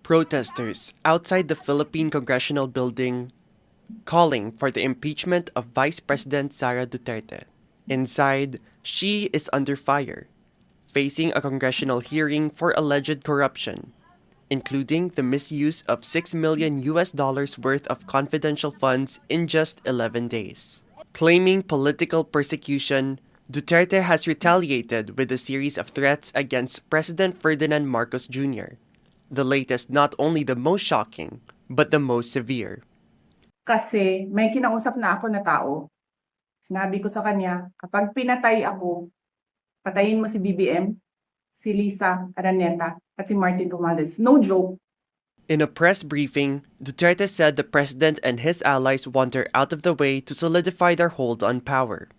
Protesters outside the Philippine Congressional Building calling for the impeachment of Vice President Sara Duterte. Inside, she is under fire, facing a congressional hearing for alleged corruption, including the misuse of $6 million worth of confidential funds in just 11 days. Claiming political persecution, Duterte has retaliated with a series of threats against President Ferdinand Marcos Jr., the latest not only the most shocking, but the most severe. Kasi may kinausap na ako na tao. Sinabi ko sa kanya, kapag pinatay ako, patayin mo si BBM, si Lisa Araneta, at si Martin Romales. No joke. In a press briefing, Duterte said the president and his allies want her out of the way to solidify their hold on power.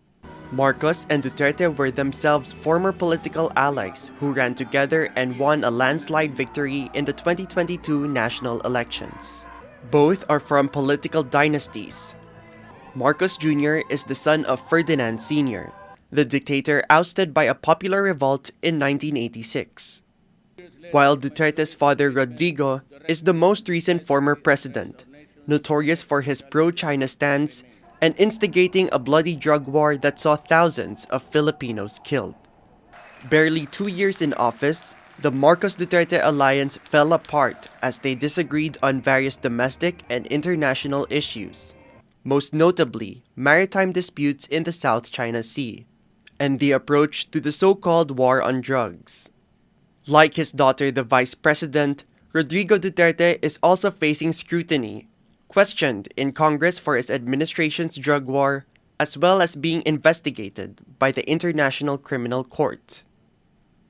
Marcos and Duterte were themselves former political allies who ran together and won a landslide victory in the 2022 national elections. Both are from political dynasties. Marcos Jr. is the son of Ferdinand Sr., the dictator ousted by a popular revolt in 1986. While Duterte's father Rodrigo is the most recent former president, notorious for his pro-China stance and instigating a bloody drug war that saw thousands of Filipinos killed. Barely 2 years in office, the Marcos-Duterte alliance fell apart as they disagreed on various domestic and international issues, most notably maritime disputes in the South China Sea, and the approach to the so-called war on drugs. Like his daughter, the vice president, Rodrigo Duterte is also facing scrutiny, questioned in Congress for his administration's drug war, as well as being investigated by the International Criminal Court.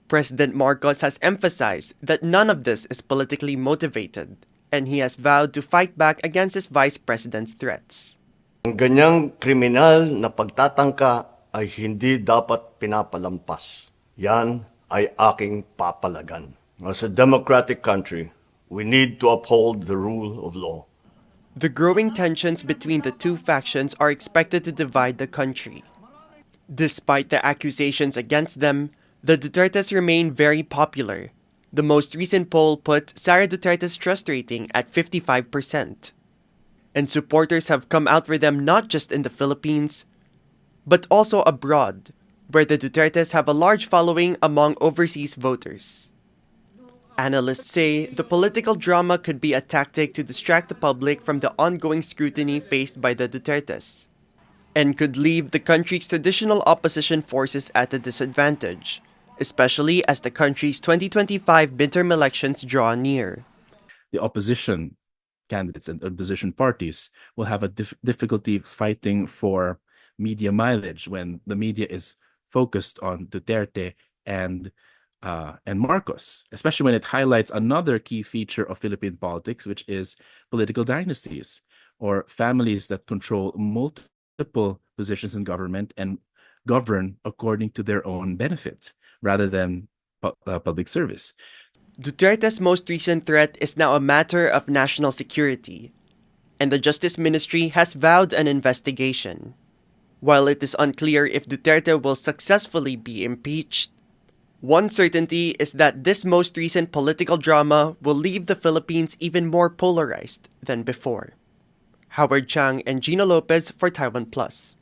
President Marcos has emphasized that none of this is politically motivated, and he has vowed to fight back against his vice president's threats. Ang ganyang kriminal na pagtatangka ay hindi dapat pinapalampas. Yan ay aking papalagan. As a democratic country, we need to uphold the rule of law. The growing tensions between the two factions are expected to divide the country. Despite the accusations against them, the Dutertes remain very popular. The most recent poll put Sara Duterte's trust rating at 55%. And supporters have come out for them not just in the Philippines, but also abroad, where the Dutertes have a large following among overseas voters. Analysts say the political drama could be a tactic to distract the public from the ongoing scrutiny faced by the Dutertes, and could leave the country's traditional opposition forces at a disadvantage, especially as the country's 2025 midterm elections draw near. The opposition candidates and opposition parties will have a difficulty fighting for media mileage when the media is focused on Duterte and Marcos, especially when it highlights another key feature of Philippine politics, which is political dynasties, or families that control multiple positions in government and govern according to their own benefit, rather than public service. Duterte's most recent threat is now a matter of national security, and the Justice Ministry has vowed an investigation. While it is unclear if Duterte will successfully be impeached, one certainty is that this most recent political drama will leave the Philippines even more polarized than before. Howard Chang and Gino Lopez for TaiwanPlus.